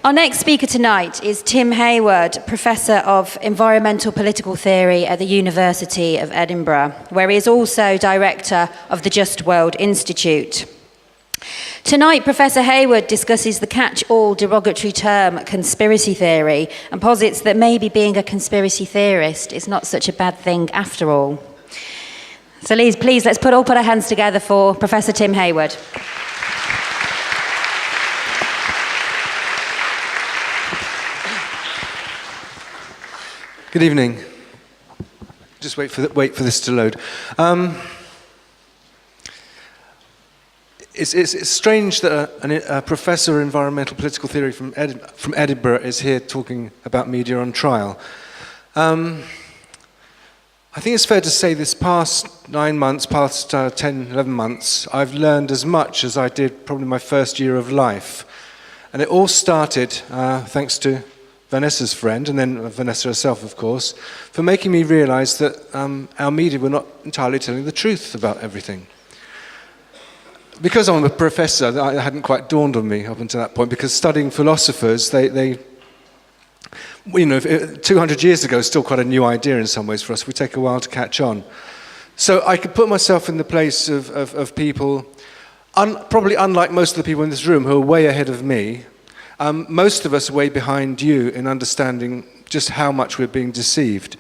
Our next speaker tonight is Tim Hayward, Professor of Environmental Political Theory at the University of Edinburgh, where he is also Director of the Just World Institute. Tonight, Professor Hayward discusses the catch-all derogatory term conspiracy theory and posits that maybe being a conspiracy theorist is not such a bad thing after all. So please let's all put our hands together for Professor Tim Hayward. Good evening. Just wait for this to load. It's strange that a professor of environmental political theory from Edinburgh is here talking about media on trial. I think it's fair to say this past 9 months, past 10, 11 months, I've learned as much as I did probably my first year of life. And it all started, thanks to Vanessa's friend, and then Vanessa herself, of course, for making me realize that our media were not entirely telling the truth about everything. Because I'm a professor, it hadn't quite dawned on me up until that point, because studying philosophers, they 200 years ago, still quite a new idea in some ways for us. We take a while to catch on. So I could put myself in the place of people, probably unlike most of the people in this room who are way ahead of me. Most of us are way behind you in understanding just how much we're being deceived.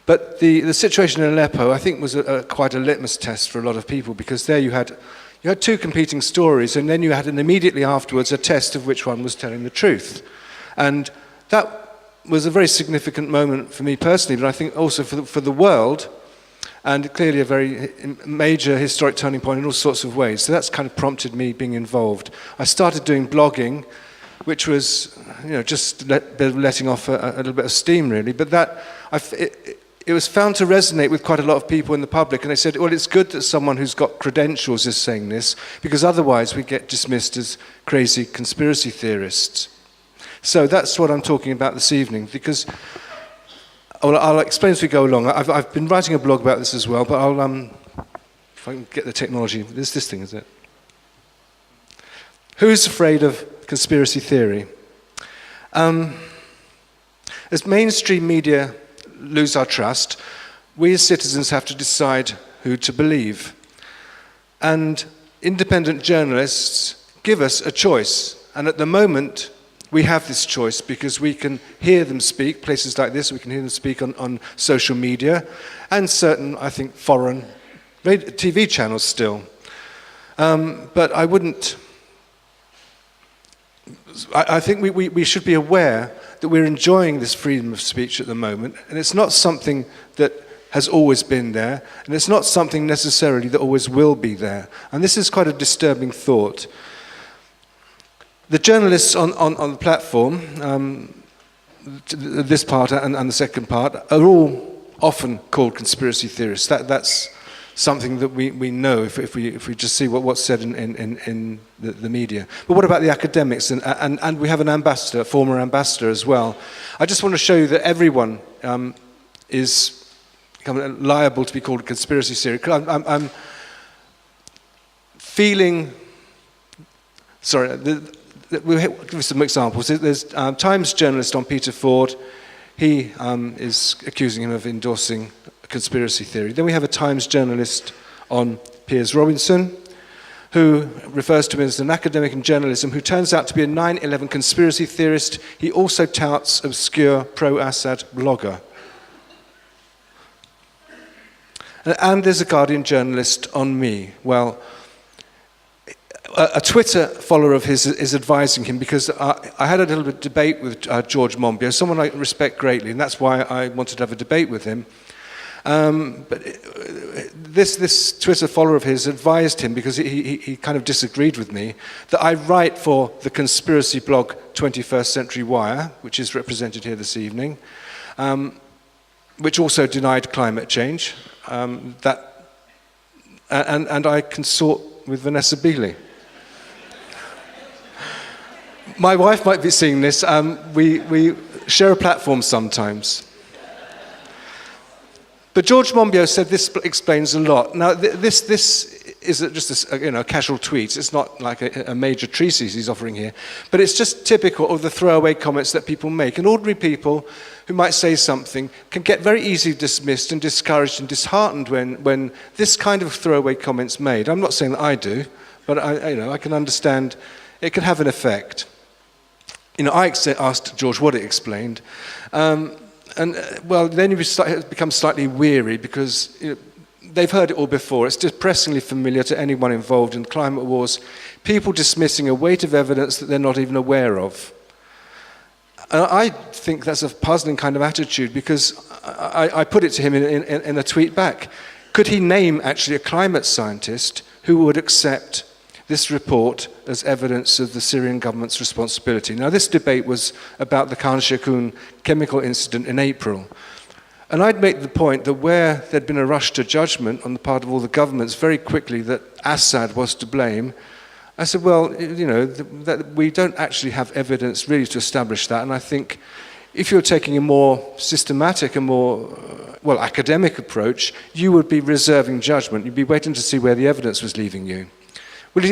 But the situation in Aleppo, I think, was quite a litmus test for a lot of people, because there you had two competing stories, and then you had immediately afterwards a test of which one was telling the truth. And that was a very significant moment for me personally, but I think also for the world, and clearly a very major historic turning point in all sorts of ways. So that's kind of prompted me being involved. I started doing blogging, which was, just letting off a little bit of steam, really. But it was found to resonate with quite a lot of people in the public, and they said, well, it's good that someone who's got credentials is saying this, because otherwise we get dismissed as crazy conspiracy theorists. So that's what I'm talking about this evening, because I'll explain as we go along. I've been writing a blog about this as well, but if I can get the technology, this thing, is it? Who's afraid of conspiracy theory? As mainstream media lose our trust, we as citizens have to decide who to believe. And independent journalists give us a choice. And at the moment, we have this choice because we can hear them speak, places like this, we can hear them speak on social media, and certain, I think, foreign TV channels still. But I think we should be aware that we're enjoying this freedom of speech at the moment, and it's not something that has always been there, and it's not something necessarily that always will be there. And this is quite a disturbing thought. The journalists on the platform, this part and the second part, are all often called conspiracy theorists. That's something that we know if we just see what's said in the media. But what about the academics? And we have an ambassador, a former ambassador as well. I just want to show you that everyone is liable to be called a conspiracy theorist. I'm feeling... Sorry, we'll give some examples. There's Times journalist on Peter Ford. He is accusing him of endorsing a conspiracy theory. Then we have a Times journalist on Piers Robinson, who refers to him as an academic in journalism, who turns out to be a 9/11 conspiracy theorist. He also touts obscure pro-Assad blogger. And there's a Guardian journalist on me. Well, a Twitter follower of his is advising him, because I had a little bit of debate with George Monbiot, someone I respect greatly, and that's why I wanted to have a debate with him. But this Twitter follower of his advised him, because he kind of disagreed with me, that I write for the conspiracy blog 21st Century Wire, which is represented here this evening, which also denied climate change, and I consort with Vanessa Beeley. My wife might be seeing this. We share a platform sometimes. But George Monbiot said this explains a lot. Now, this is just a casual tweet. It's not like a major treatise he's offering here, but it's just typical of the throwaway comments that people make. And ordinary people who might say something can get very easily dismissed and discouraged and disheartened when this kind of throwaway comment's made. I'm not saying that I do, but I can understand it can have an effect. I asked George what it explained, then you become slightly weary because they've heard it all before. It's depressingly familiar to anyone involved in climate wars. People dismissing a weight of evidence that they're not even aware of. And I think that's a puzzling kind of attitude because I put it to him in a tweet back. Could he name actually a climate scientist who would accept this report as evidence of the Syrian government's responsibility? Now, this debate was about the Khan Sheikhoun chemical incident in April. And I'd make the point that where there'd been a rush to judgment on the part of all the governments very quickly that Assad was to blame, I said, well, that we don't actually have evidence really to establish that. And I think if you're taking a more systematic and more, academic approach, you would be reserving judgment. You'd be waiting to see where the evidence was leaving you. Well,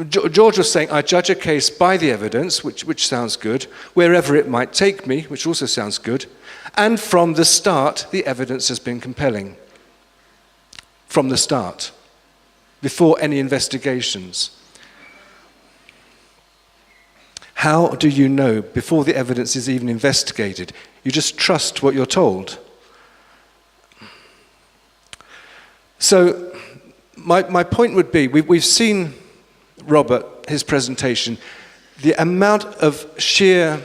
George was saying, I judge a case by the evidence, which sounds good, wherever it might take me, which also sounds good. And from the start, the evidence has been compelling. From the start, before any investigations. How do you know before the evidence is even investigated? You just trust what you're told. So my point would be, we've seen Robert, his presentation, the amount of sheer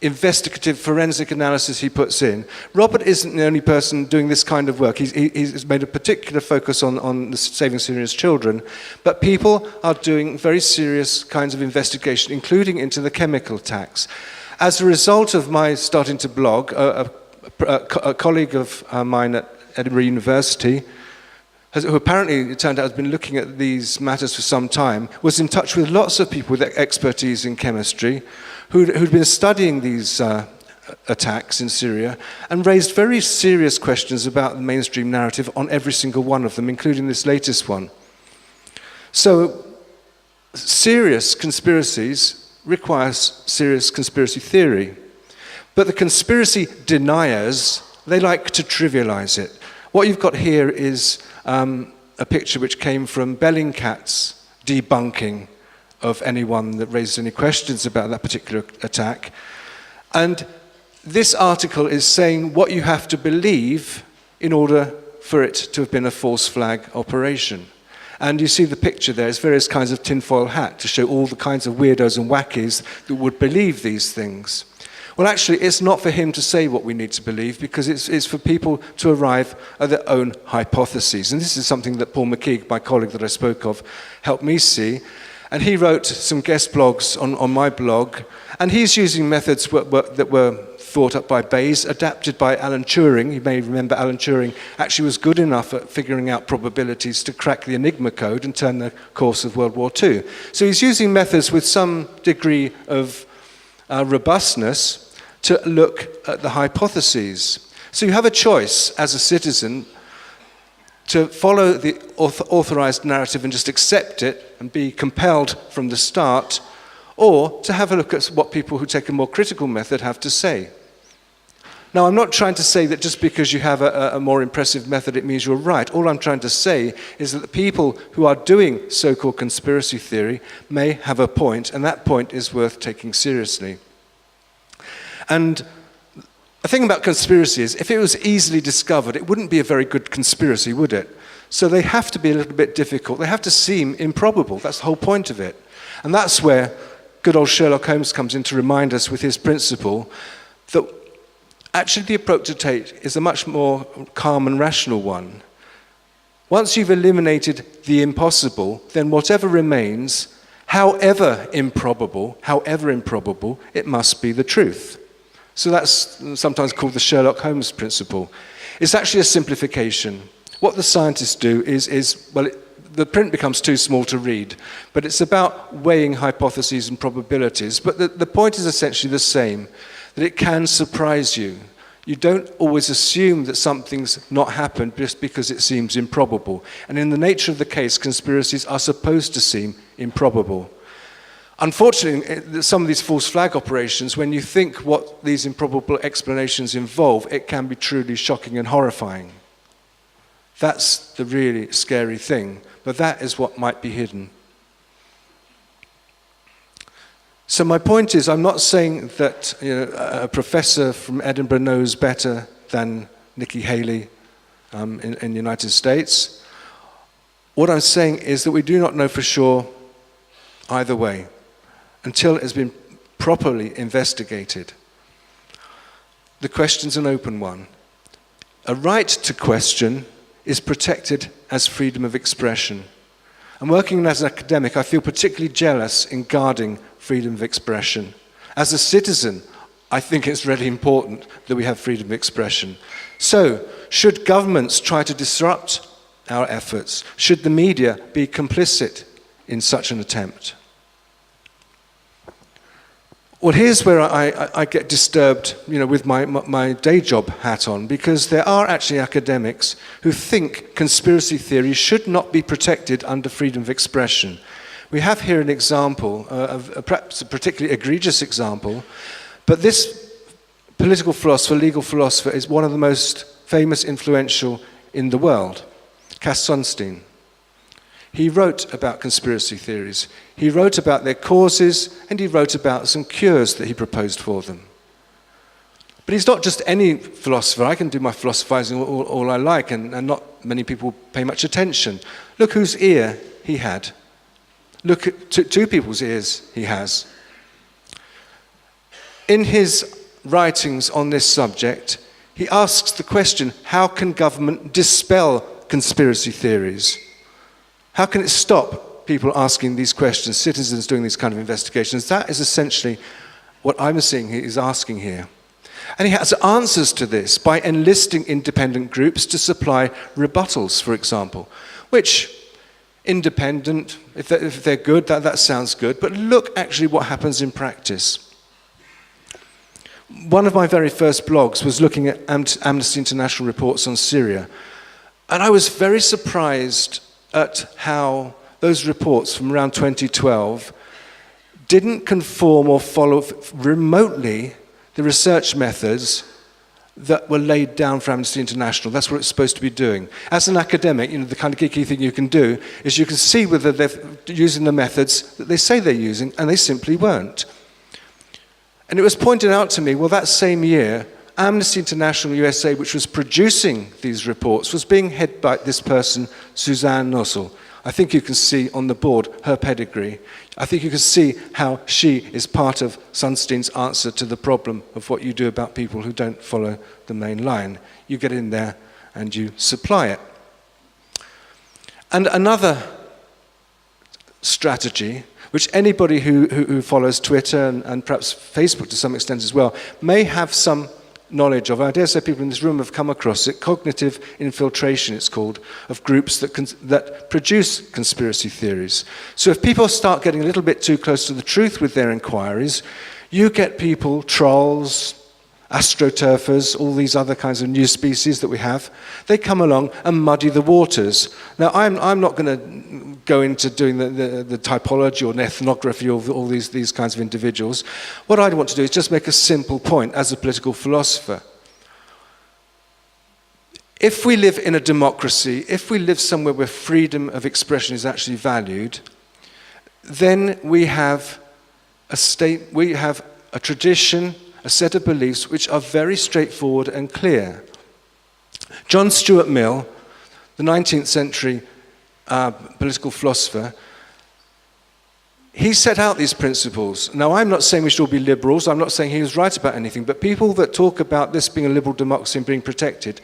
investigative forensic analysis he puts in. Robert isn't the only person doing this kind of work. He's made a particular focus on the saving Syria's children, but people are doing very serious kinds of investigation, including into the chemical attacks. As a result of my starting to blog, a colleague of mine at Edinburgh University, who apparently, it turned out, has been looking at these matters for some time, was in touch with lots of people with expertise in chemistry who'd been studying these attacks in Syria and raised very serious questions about the mainstream narrative on every single one of them, including this latest one. So, serious conspiracies require serious conspiracy theory. But the conspiracy deniers, they like to trivialize it. What you've got here is a picture which came from Bellingcat's debunking of anyone that raised any questions about that particular attack. And this article is saying what you have to believe in order for it to have been a false flag operation. And you see the picture there, it's various kinds of tinfoil hat to show all the kinds of weirdos and wackies that would believe these things. Well, actually, it's not for him to say what we need to believe, because it's for people to arrive at their own hypotheses. And this is something that Paul McKeague, my colleague that I spoke of, helped me see. And he wrote some guest blogs on my blog, and he's using methods that were thought up by Bayes, adapted by Alan Turing. You may remember Alan Turing actually was good enough at figuring out probabilities to crack the Enigma code and turn the course of World War II. So he's using methods with some degree of robustness to look at the hypotheses. So you have a choice as a citizen to follow the authorized narrative and just accept it and be compelled from the start, or to have a look at what people who take a more critical method have to say. Now, I'm not trying to say that just because you have a more impressive method, it means you're right. All I'm trying to say is that the people who are doing so-called conspiracy theory may have a point, and that point is worth taking seriously. And the thing about conspiracy is, if it was easily discovered, it wouldn't be a very good conspiracy, would it? So they have to be a little bit difficult. They have to seem improbable. That's the whole point of it. And that's where good old Sherlock Holmes comes in to remind us with his principle that actually the approach to take is a much more calm and rational one. Once you've eliminated the impossible, then whatever remains, however improbable, it must be the truth. So that's sometimes called the Sherlock Holmes principle. It's actually a simplification. What the scientists do is the print becomes too small to read, but it's about weighing hypotheses and probabilities. But the point is essentially the same, that it can surprise you. You don't always assume that something's not happened just because it seems improbable. And in the nature of the case, conspiracies are supposed to seem improbable. Unfortunately, some of these false flag operations, when you think what these improbable explanations involve, it can be truly shocking and horrifying. That's the really scary thing, but that is what might be hidden. So my point is, I'm not saying that a professor from Edinburgh knows better than Nikki Haley in the United States. What I'm saying is that we do not know for sure either way until it has been properly investigated. The question's an open one. A right to question is protected as freedom of expression. And working as an academic, I feel particularly jealous in guarding freedom of expression. As a citizen, I think it's really important that we have freedom of expression. So, should governments try to disrupt our efforts? Should the media be complicit in such an attempt? Well, here's where I get disturbed, with my day job hat on, because there are actually academics who think conspiracy theories should not be protected under freedom of expression. We have here an example, perhaps a particularly egregious example, but this political philosopher, legal philosopher, is one of the most famous, influential in the world, Cass Sunstein. He wrote about conspiracy theories. He wrote about their causes, and he wrote about some cures that he proposed for them. But he's not just any philosopher. I can do my philosophizing all I like, and not many people pay much attention. Look whose ear he had. Look at two people's ears he has. In his writings on this subject, he asks the question, how can government dispel conspiracy theories? How can it stop people asking these questions, citizens doing these kind of investigations? That is essentially what I'm seeing he is asking here. And he has answers to this by enlisting independent groups to supply rebuttals, for example, which independent, if they're good, that sounds good, but look actually what happens in practice. One of my very first blogs was looking at Amnesty International reports on Syria, and I was very surprised at how those reports from around 2012 didn't conform or follow remotely the research methods that were laid down for Amnesty International. That's what it's supposed to be doing. As an academic, the kind of geeky thing you can do is you can see whether they're using the methods that they say they're using, and they simply weren't. And it was pointed out to me, well, that same year, Amnesty International USA, which was producing these reports, was being headed by this person, Suzanne Nossel. I think you can see on the board her pedigree. I think you can see how she is part of Sunstein's answer to the problem of what you do about people who don't follow the main line. You get in there and you supply it. And another strategy, which anybody who follows Twitter and perhaps Facebook to some extent as well, may have some knowledge of. I dare say people in this room have come across it. Cognitive infiltration, it's called, of groups that produce conspiracy theories. So if people start getting a little bit too close to the truth with their inquiries, you get people, trolls, astroturfers, all these other kinds of new species that we have, they come along and muddy the waters. Now, I'm not going to go into doing the typology or an ethnography of all these kinds of individuals. What I want to do is just make a simple point as a political philosopher. If we live in a democracy, if we live somewhere where freedom of expression is actually valued, then we have a state, we have a tradition, a set of beliefs which are very straightforward and clear. John Stuart Mill, the 19th century political philosopher, he set out these principles. Now, I'm not saying we should all be liberals, I'm not saying he was right about anything, but people that talk about this being a liberal democracy and being protected,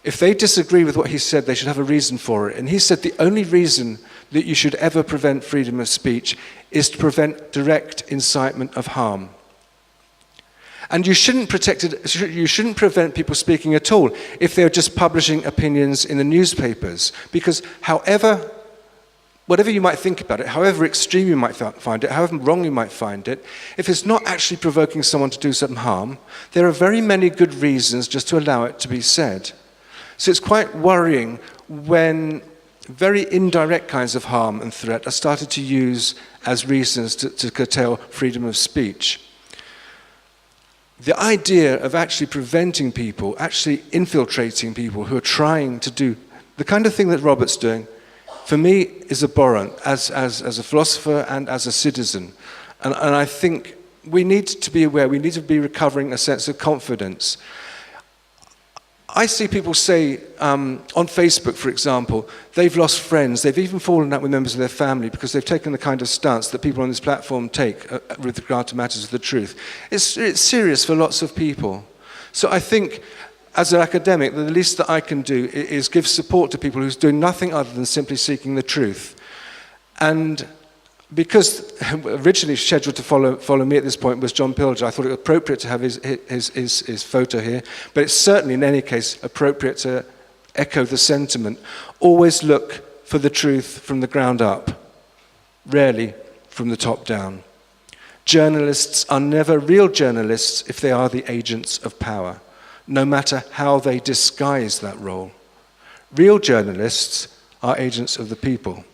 if they disagree with what he said, they should have a reason for it. And he said the only reason that you should ever prevent freedom of speech is to prevent direct incitement of harm. And you shouldn't prevent people speaking at all if they're just publishing opinions in the newspapers. Because however whatever you might think about it, however extreme you might find it, however wrong you might find it, if it's not actually provoking someone to do some harm, there are very many good reasons just to allow it to be said. So it's quite worrying when very indirect kinds of harm and threat are started to use as reasons to curtail freedom of speech. The idea of actually preventing people, actually infiltrating people who are trying to do the kind of thing that Robert's doing, for me, is abhorrent as a philosopher and as a citizen. And I think we need to be aware, we need to be recovering a sense of confidence. I see people say, on Facebook, for example, they've lost friends, they've even fallen out with members of their family because they've taken the kind of stance that people on this platform take with regard to matters of the truth. It's serious for lots of people. So I think, as an academic, the least that I can do is give support to people who's doing nothing other than simply seeking the truth. And because originally scheduled to follow me at this point was John Pilger, I thought it appropriate to have his photo here, but it's certainly in any case appropriate to echo the sentiment. Always look for the truth from the ground up, rarely from the top down. Journalists are never real journalists if they are the agents of power, no matter how they disguise that role. Real journalists are agents of the people.